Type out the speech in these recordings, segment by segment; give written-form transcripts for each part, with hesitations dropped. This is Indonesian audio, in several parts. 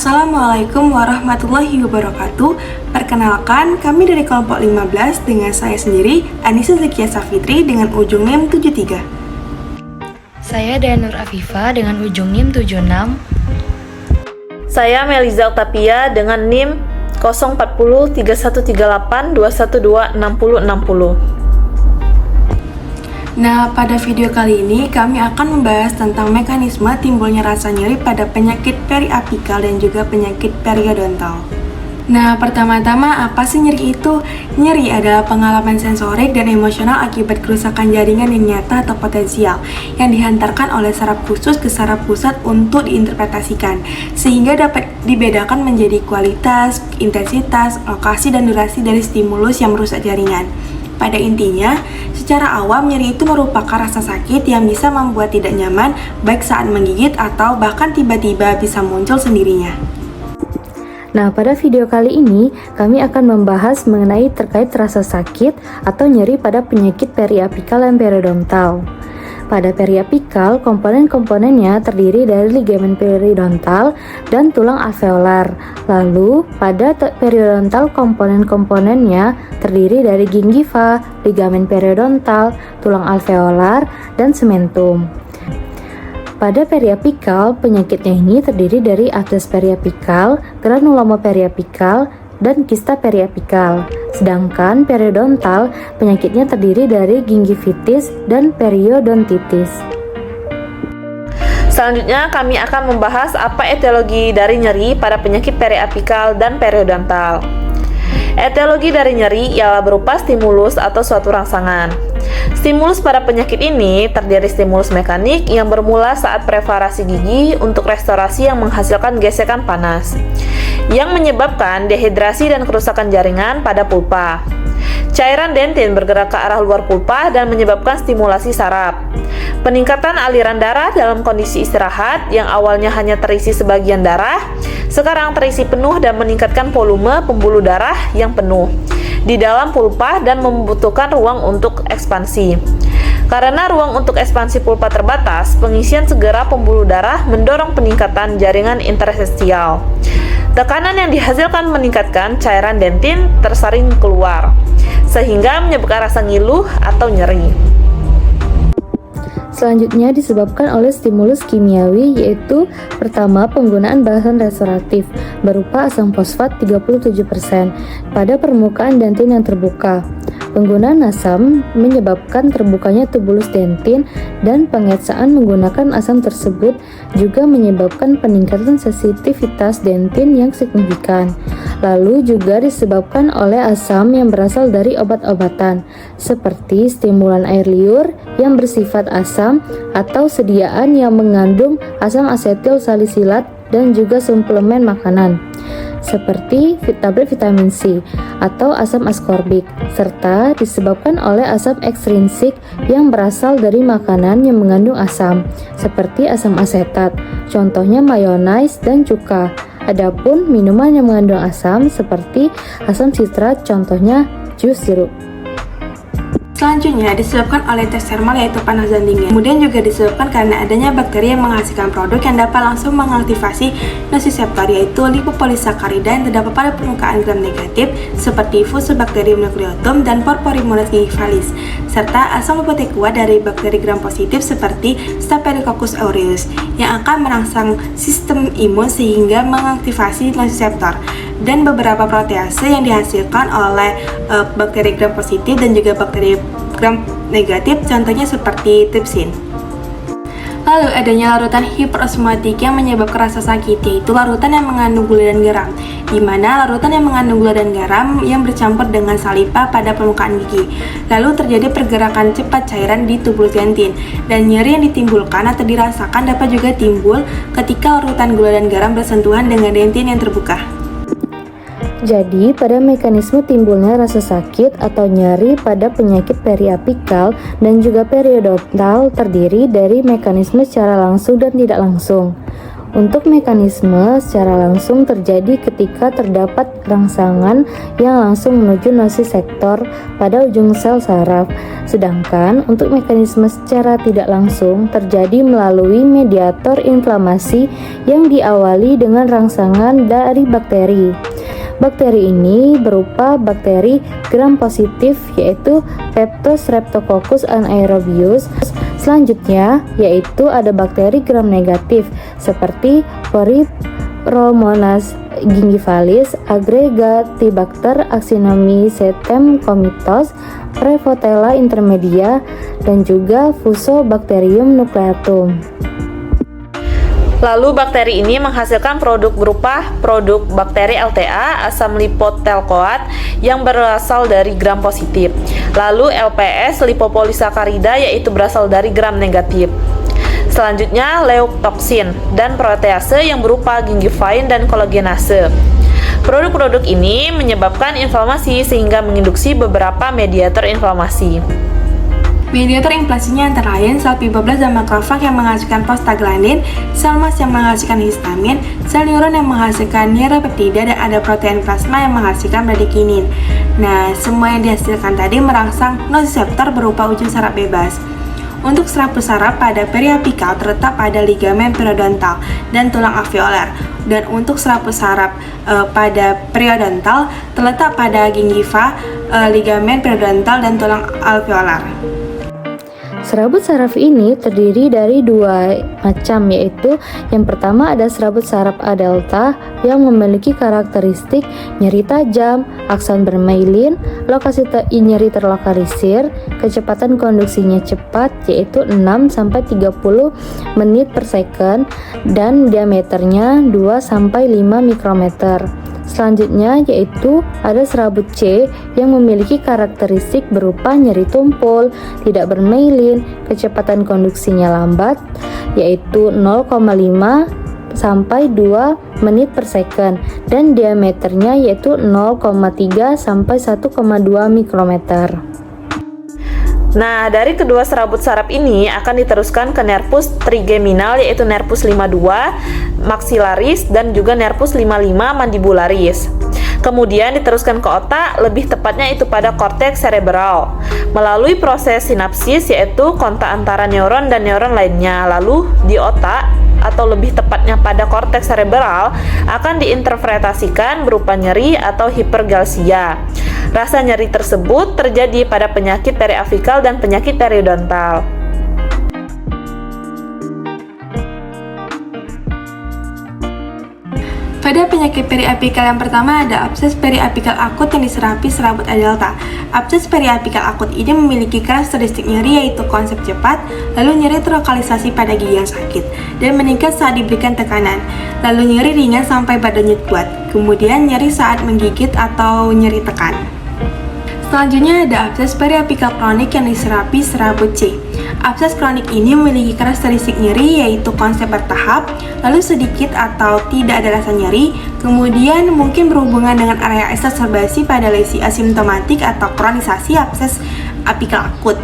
Assalamualaikum warahmatullahi wabarakatuh. Perkenalkan, kami dari kelompok 15 dengan saya sendiri, Anissa Zakia Safitri dengan ujung NIM 73. Saya Dayanur Afifa dengan ujung NIM 76. Saya Meliza Octavia dengan NIM 040 3138 212 6060. Nah, pada video kali ini kami akan membahas tentang mekanisme timbulnya rasa nyeri pada penyakit periapikal dan juga penyakit periodontal. Nah, pertama-tama apa sih nyeri itu? Nyeri adalah pengalaman sensorik dan emosional akibat kerusakan jaringan yang nyata atau potensial yang dihantarkan oleh saraf khusus ke saraf pusat untuk diinterpretasikan, sehingga dapat dibedakan menjadi kualitas, intensitas, lokasi, dan durasi dari stimulus yang merusak jaringan. Pada intinya, secara awam nyeri itu merupakan rasa sakit yang bisa membuat tidak nyaman baik saat menggigit atau bahkan tiba-tiba bisa muncul sendirinya. Nah, pada video kali ini kami akan membahas mengenai terkait rasa sakit atau nyeri pada penyakit periapikal dan periodontal. Pada periapikal, komponen-komponennya terdiri dari ligamen periodontal dan tulang alveolar. Lalu, pada periodontal, komponen-komponennya terdiri dari gingiva, ligamen periodontal, tulang alveolar, dan sementum. Pada periapikal, penyakitnya ini terdiri dari akses periapikal, granuloma periapikal, dan kista periapikal. Sedangkan periodontal, penyakitnya terdiri dari gingivitis dan periodontitis. Selanjutnya kami akan membahas apa etiologi dari nyeri pada penyakit periapikal dan periodontal. Etiologi dari nyeri ialah berupa stimulus atau suatu rangsangan. Stimulus pada penyakit ini terdiri stimulus mekanik yang bermula saat preparasi gigi untuk restorasi yang menghasilkan gesekan panas, yang menyebabkan dehidrasi dan kerusakan jaringan pada pulpa. Cairan dentin bergerak ke arah luar pulpa dan menyebabkan stimulasi saraf. Peningkatan aliran darah dalam kondisi istirahat yang awalnya hanya terisi sebagian darah, sekarang terisi penuh dan meningkatkan volume pembuluh darah yang penuh di dalam pulpa dan membutuhkan ruang untuk ekspansi. Karena ruang untuk ekspansi pulpa terbatas, pengisian segera pembuluh darah mendorong peningkatan jaringan interstisial. Tekanan yang dihasilkan meningkatkan cairan dentin tersaring keluar, sehingga menyebabkan rasa ngiluh atau nyeri. Selanjutnya disebabkan oleh stimulus kimiawi, yaitu pertama penggunaan bahan restoratif berupa asam fosfat 37% pada permukaan dentin yang terbuka. Penggunaan asam menyebabkan terbukanya tubulus dentin dan pengecsaan menggunakan asam tersebut juga menyebabkan peningkatan sensitivitas dentin yang signifikan. Lalu juga disebabkan oleh asam yang berasal dari obat-obatan seperti stimulan air liur yang bersifat asam atau sediaan yang mengandung asam asetil salisilat dan juga suplemen makanan seperti tablet vitamin C atau asam askorbik, serta disebabkan oleh asam ekstrinsik yang berasal dari makanan yang mengandung asam seperti asam asetat, contohnya mayonaise dan cuka. Adapun minuman yang mengandung asam seperti asam sitrat, contohnya jus jeruk. Selanjutnya disebabkan oleh tes termal, yaitu panas dan dingin. Kemudian juga disebabkan karena adanya bakteri yang menghasilkan produk yang dapat langsung mengaktifasi nociceptor, yaitu lipopolisakarida yang terdapat pada permukaan gram negatif seperti Fusobacterium nucleatum dan Porphyromonas gingivalis, serta asam lipotequa dari bakteri gram positif seperti Staphylococcus aureus yang akan merangsang sistem imun sehingga mengaktifasi nociceptor, dan beberapa protease yang dihasilkan oleh bakteri gram positif dan juga bakteri gram negatif, contohnya seperti tripsin. Lalu adanya larutan hiperosmotik yang menyebabkan rasa sakit, yaitu larutan yang mengandung gula dan garam, di mana larutan yang mengandung gula dan garam yang bercampur dengan saliva pada permukaan gigi. Lalu terjadi pergerakan cepat cairan di tubulus dentin, dan nyeri yang ditimbulkan atau dirasakan dapat juga timbul ketika larutan gula dan garam bersentuhan dengan dentin yang terbuka. Jadi, pada mekanisme timbulnya rasa sakit atau nyeri pada penyakit periapikal dan juga periodontal terdiri dari mekanisme secara langsung dan tidak langsung. Untuk mekanisme secara langsung terjadi ketika terdapat rangsangan yang langsung menuju nociceptor pada ujung sel saraf. Sedangkan untuk mekanisme secara tidak langsung terjadi melalui mediator inflamasi yang diawali dengan rangsangan dari bakteri. Bakteri ini berupa bakteri gram positif yaitu Streptococcus anaerobius. Selanjutnya yaitu ada bakteri gram negatif seperti Poriromonas gingivalis, Aggregatibacter actinomycetem comitos, Prevotella intermedia, dan juga Fusobacterium nucleatum. Lalu bakteri ini menghasilkan produk berupa produk bakteri LTA, asam lipotelkoat yang berasal dari gram positif. Lalu LPS, lipopolisakarida, yaitu berasal dari gram negatif. Selanjutnya leukotoksin dan protease yang berupa gingivin dan kolagenase. Produk-produk ini menyebabkan inflamasi sehingga menginduksi beberapa mediator inflamasi. Mediator inflamasinya antara lain sel fibroblast dan makrofag yang menghasilkan prostaglandin, sel mas yang menghasilkan histamin, sel neuron yang menghasilkan neuropeptida, dan ada protein plasma yang menghasilkan bradykinin. Nah, semua yang dihasilkan tadi merangsang nociceptor berupa ujung saraf bebas. Untuk saraf-saraf pada periapikal terletak pada ligamen periodontal dan tulang alveolar. Dan untuk saraf-saraf pada periodontal terletak pada gingiva, ligamen periodontal dan tulang alveolar. Serabut saraf ini terdiri dari dua macam, yaitu yang pertama ada serabut saraf A delta yang memiliki karakteristik nyeri tajam, akson bermailin, lokasi nyeri terlokalisir, kecepatan konduksinya cepat yaitu 6-30 menit per second, dan diameternya 2-5 mikrometer. Selanjutnya yaitu ada serabut C yang memiliki karakteristik berupa nyeri tumpul, tidak bermailin, kecepatan konduksinya lambat yaitu 0,5 sampai 2 menit per second, dan diameternya yaitu 0,3 sampai 1,2 mikrometer. Nah, dari kedua serabut saraf ini akan diteruskan ke nervus trigeminal yaitu nervus 52 maxillaris dan juga nervus 55 mandibularis. Kemudian diteruskan ke otak, lebih tepatnya itu pada korteks cerebral. Melalui proses sinapsis yaitu kontak antara neuron dan neuron lainnya. Lalu di otak atau lebih tepatnya pada korteks cerebral akan diinterpretasikan berupa nyeri atau hipergalsia. Rasa nyeri tersebut terjadi pada penyakit periafikal dan penyakit periodontal. Pada penyakit periapikal yang pertama ada abses periapikal akut yang diserapi serabut A delta. Abses periapikal akut ini memiliki karakteristik nyeri yaitu konsep cepat, lalu nyeri terlokalisasi pada gigi yang sakit, dan meningkat saat diberikan tekanan, lalu nyeri ringan sampai pada nyut kuat, kemudian nyeri saat menggigit atau nyeri tekan. Selanjutnya ada abses periapikal kronik yang diserapi serabut C. Abses kronik ini memiliki karakteristik nyeri yaitu konsep bertahap, lalu sedikit atau tidak ada rasa nyeri, kemudian mungkin berhubungan dengan area exacerbasi pada lesi asimptomatik atau kronisasi abses apikal akut.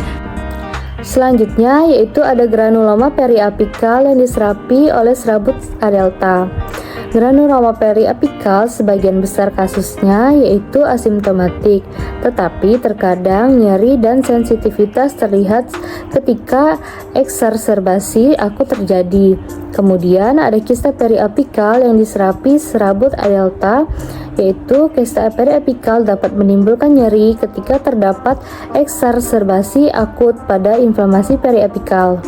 Selanjutnya yaitu ada granuloma periapikal yang diserapi oleh serabut A delta. Granuloma periapikal sebagian besar kasusnya yaitu asimptomatik, tetapi terkadang nyeri dan sensitivitas terlihat ketika eksaserbasi akut terjadi. Kemudian ada kista periapikal yang diserapi serabut A delta, yaitu kista periapikal dapat menimbulkan nyeri ketika terdapat eksaserbasi akut pada inflamasi periapikal.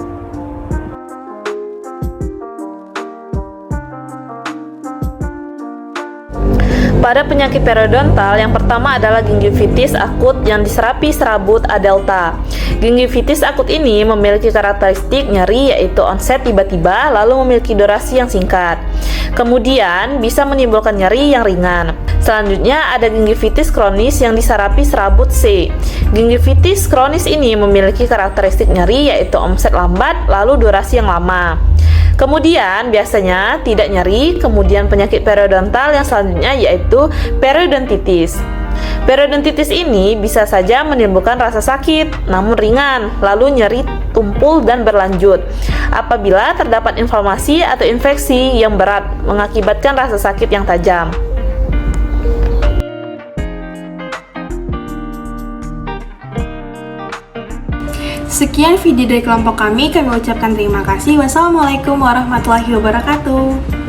Pada penyakit periodontal, yang pertama adalah gingivitis akut yang diserapi serabut A delta. Gingivitis akut ini memiliki karakteristik nyeri yaitu onset tiba-tiba lalu memiliki durasi yang singkat. Kemudian bisa menimbulkan nyeri yang ringan. Selanjutnya ada gingivitis kronis yang diserapi serabut C. Gingivitis kronis ini memiliki karakteristik nyeri yaitu onset lambat lalu durasi yang lama. Kemudian biasanya tidak nyeri, kemudian penyakit periodontal yang selanjutnya yaitu periodontitis. Periodontitis ini bisa saja menimbulkan rasa sakit, namun ringan, lalu nyeri tumpul dan berlanjut apabila terdapat inflamasi atau infeksi yang berat mengakibatkan rasa sakit yang tajam. Sekian video dari kelompok kami ucapkan terima kasih. Wassalamualaikum warahmatullahi wabarakatuh.